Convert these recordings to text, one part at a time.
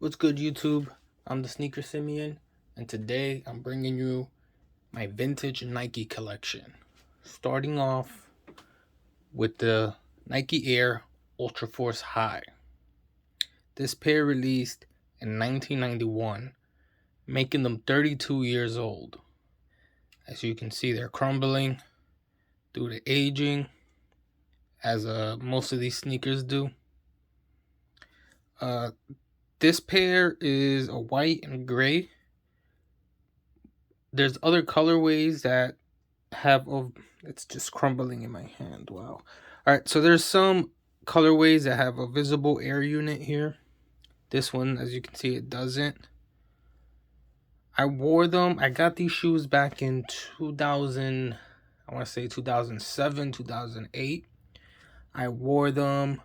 What's good, YouTube? I'm the Sneaker Simeon, and today I'm bringing you my vintage Nike collection. Starting off with the Nike Air Ultra Force High. This pair released in 1991, making them 32 years old. As you can see, they're crumbling due to aging, as most of these sneakers do. Uh, this pair is a white and gray. There's other colorways that have it's just crumbling in my hand. Wow. All right, so there's some colorways that have a visible air unit here. This one, as you can see, it doesn't. I wore them. I got these shoes back in 2000, I want to say 2007, 2008. I wore them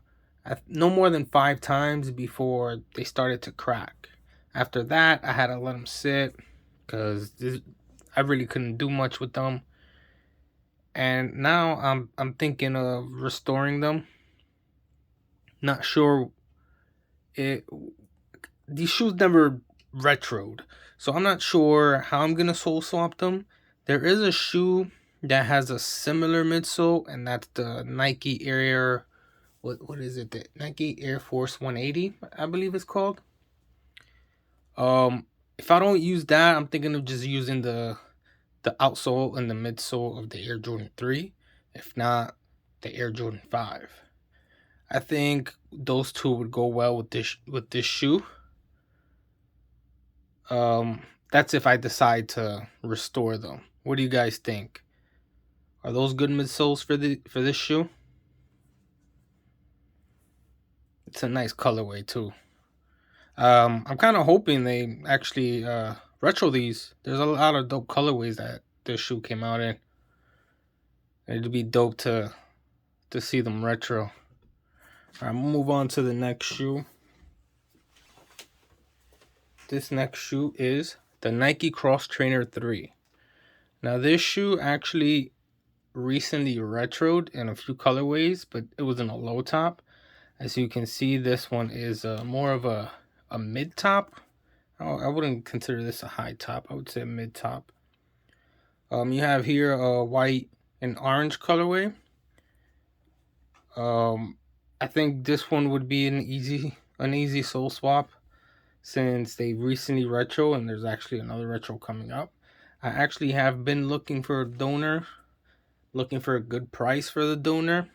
no more than 5 times before they started to crack. After that, I had to let them sit because I really couldn't do much with them. And now I'm thinking of restoring them. Not sure these shoes never retroed, so I'm not sure how I'm gonna sole swap them. There is a shoe that has a similar midsole, and that's the Nike Air. What is it? The Nike Air Force 180, I believe it's called. If I don't use that, I'm thinking of just using the outsole and the midsole of the Air Jordan 3. If not, the Air Jordan 5. I think those two would go well with this shoe. That's if I decide to restore them. What do you guys think? Are those good midsoles for this shoe? It's a nice colorway too. I'm kind of hoping they actually retro these. There's a lot of dope colorways that this shoe came out in. It'd be dope to see them retro. All right, we'll move on to the next shoe. This next shoe is the Nike Cross Trainer 3. Now this shoe actually recently retroed in a few colorways, but it was in a low top. As you can see, this one is more of a mid top. I wouldn't consider this a high top. I would say a mid top. You have here a white and orange colorway. I think this one would be an easy sole swap, since they recently retro and there's actually another retro coming up. I actually have been looking for a donor, looking for a good price for the donor.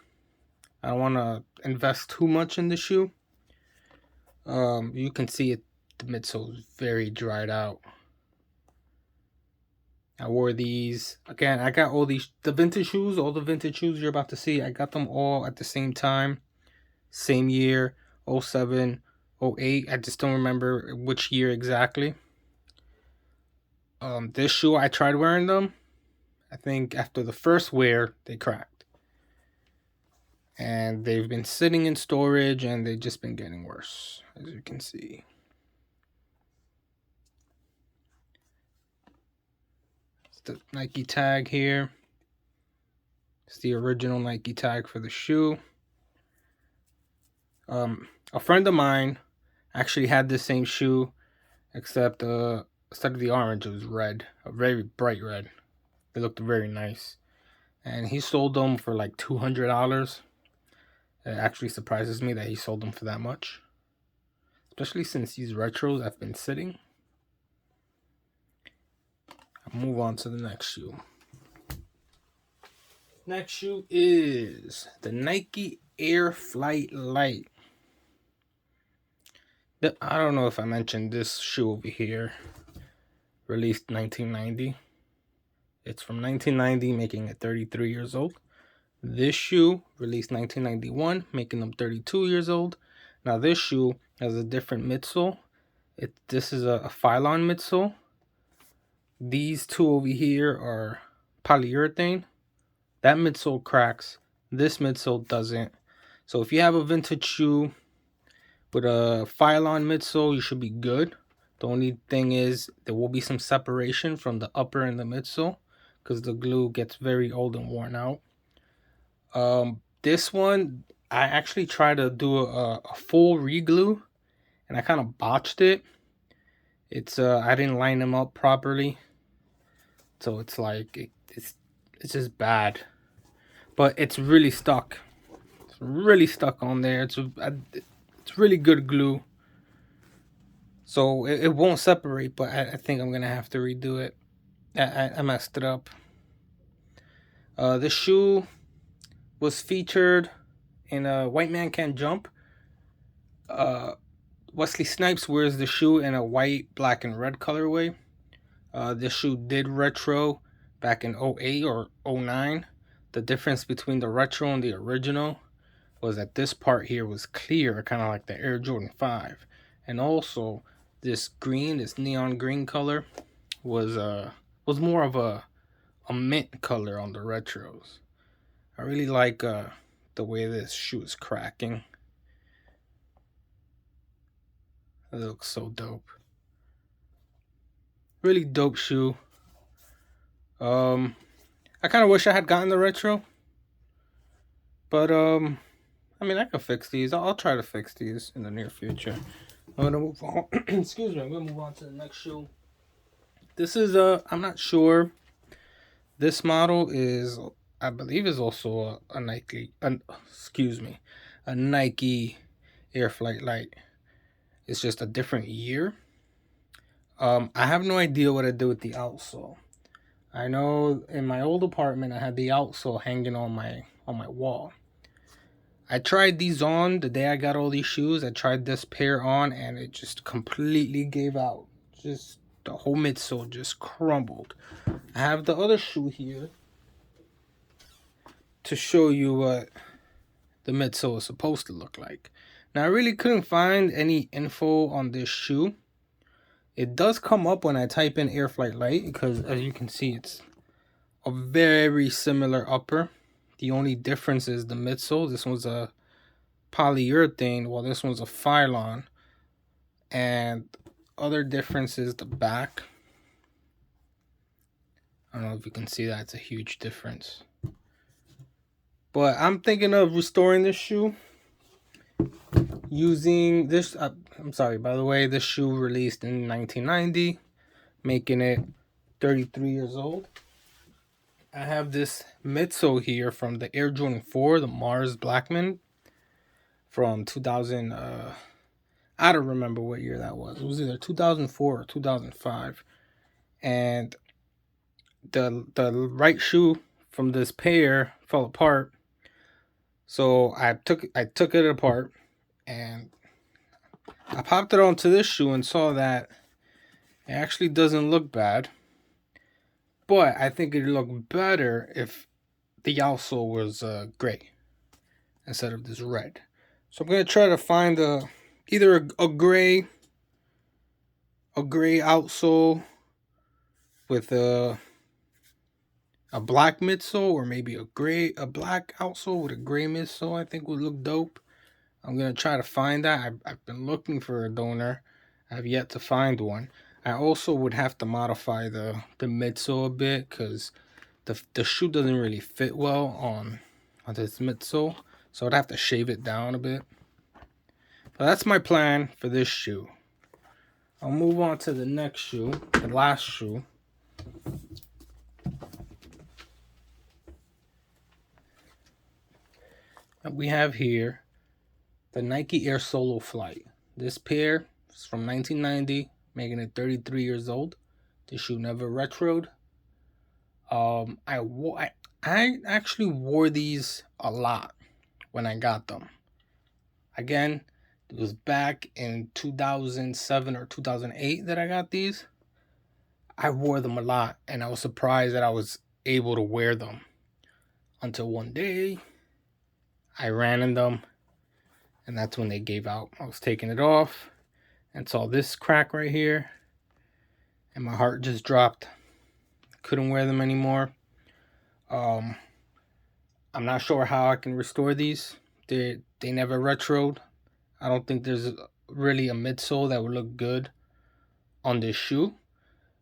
I don't want to invest too much in the shoe. You can see it, the midsole is very dried out. I wore these again. I got all the vintage shoes, all the vintage shoes you're about to see. I got them all at the same time, same year, 07, 08. I just don't remember which year exactly. This shoe, I tried wearing them. I think after the first wear, they cracked. And they've been sitting in storage and they've just been getting worse, as you can see. It's the Nike tag here. It's the original Nike tag for the shoe. A friend of mine actually had the same shoe, except instead of the orange, it was red, a very bright red. They looked very nice, and he sold them for like $200. It actually surprises me that he sold them for that much, especially since these retros have been sitting. I'll move on to the next shoe. Next shoe is the Nike Air Flight Lite. I don't know if I mentioned this shoe over here. Released 1990. It's from 1990, making it 33 years old. This shoe released 1991, making them 32 years old. Now this shoe has a different midsole. This is a Phylon midsole. These two over here are polyurethane. That midsole cracks. This midsole doesn't. So if you have a vintage shoe with a Phylon midsole, you should be good. The only thing is there will be some separation from the upper and the midsole because the glue gets very old and worn out. This one, I actually tried to do a full reglue, and I kind of botched it. It's I didn't line them up properly, so it's like it's just bad. But it's really stuck. It's really stuck on there. It's really good glue. So it won't separate, but I think I'm gonna have to redo it. I messed it up. This shoe was featured in a White Man Can't Jump. Wesley Snipes wears the shoe in a white, black, and red colorway. This shoe did retro back in 08 or 09. The difference between the retro and the original was that this part here was clear, kind of like the Air Jordan 5. And also, this green, this neon green color, was more of a mint color on the retros. I really like the way this shoe is cracking. It looks so dope. Really dope shoe. I kind of wish I had gotten the retro, but I mean, I could fix these. I'll try to fix these in the near future. I'm gonna move on. Excuse me. I'm gonna move on to the next shoe. This is I'm not sure. This model is, I believe, is also a Nike. Excuse me, a Nike Air Flight Lite. It's just a different year. I have no idea what I did with the outsole. I know in my old apartment I had the outsole hanging on my wall. I tried these on the day I got all these shoes. I tried this pair on and it just completely gave out. Just the whole midsole just crumbled. I have the other shoe here to show you what the midsole is supposed to look like. Now I really couldn't find any info on this shoe. It does come up when I type in Air Flight Lite because, as you can see, it's a very similar upper. The only difference is the midsole. This one's a polyurethane, while this one's a Phylon. And other difference is the back. I don't know if you can see that. It's a huge difference. But I'm thinking of restoring this shoe using this. I'm sorry, by the way, this shoe released in 1990, making it 33 years old. I have this midsole here from the Air Jordan 4, the Mars Blackman, from 2000. I don't remember what year that was. It was either 2004 or 2005. And the right shoe from this pair fell apart. So I took it apart and I popped it onto this shoe and saw that it actually doesn't look bad. But I think it'd look better if the outsole was gray instead of this red. So I'm gonna try to find either a gray outsole with a black midsole, or maybe a black outsole with a gray midsole. I think would look dope. I'm gonna try to find that. I've been looking for a donor. I've yet to find one. I also would have to modify the midsole a bit because the shoe doesn't really fit well on this midsole, so I'd have to shave it down a bit. But that's my plan for this shoe. I'll move on to the next shoe, the last shoe. And we have here the Nike Air Solo Flight. This pair is from 1990, making it 33 years old. This shoe never retroed. I actually wore these a lot when I got them. Again, it was back in 2007 or 2008 that I got these. I wore them a lot, and I was surprised that I was able to wear them. Until one day, I ran in them, and that's when they gave out. I was taking it off and saw this crack right here, and my heart just dropped. Couldn't wear them anymore. I'm not sure how I can restore these. They never retroed. I don't think there's really a midsole that would look good on this shoe.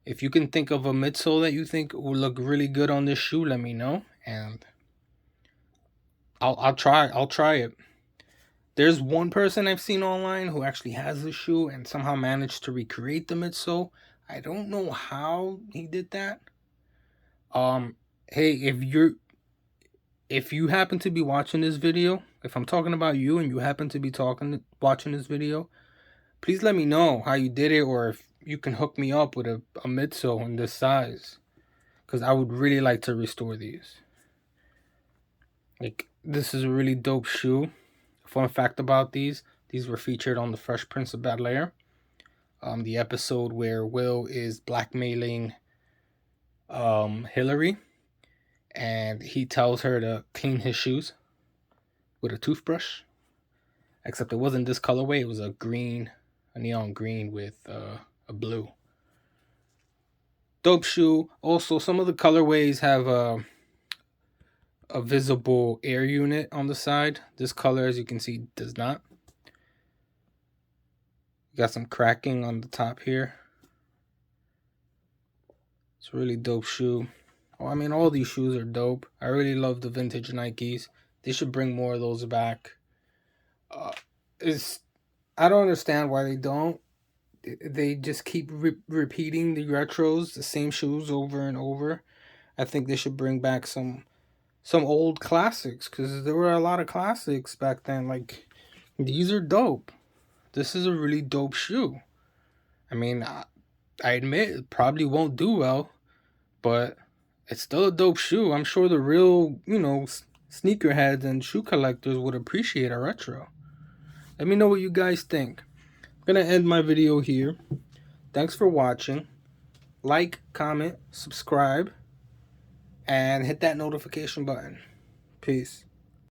If you can think of a midsole that you think would look really good on this shoe, let me know, and I'll try it. There's one person I've seen online who actually has the shoe and somehow managed to recreate the midsole. I don't know how he did that. Um, hey, if you happen to be watching this video, if I'm talking about you and you happen to be watching this video, please let me know how you did it, or if you can hook me up with a midsole in this size, because I would really like to restore these. Like, this is a really dope shoe. Fun fact about these were featured on the Fresh Prince of Bel-Air, the episode where Will is blackmailing Hillary, and he tells her to clean his shoes with a toothbrush. Except it wasn't this colorway; it was a neon green with a blue. Dope shoe. Also, some of the colorways have a visible air unit on the side. This color, as you can see, does not. Got some cracking on the top here. It's a really dope shoe. Oh, I mean, all these shoes are dope. I really love the vintage Nikes. They should bring more of those back. I don't understand why they don't. They just keep repeating the retros, the same shoes over and over. I think they should bring back some old classics, because there were a lot of classics back then. Like, these are dope. This is a really dope shoe. I mean, I admit it probably won't do well, but it's still a dope shoe. I'm sure the real, sneakerheads and shoe collectors would appreciate a retro. Let me know what you guys think. I'm going to end my video here. Thanks for watching. Like, comment, subscribe, and hit that notification button. Peace.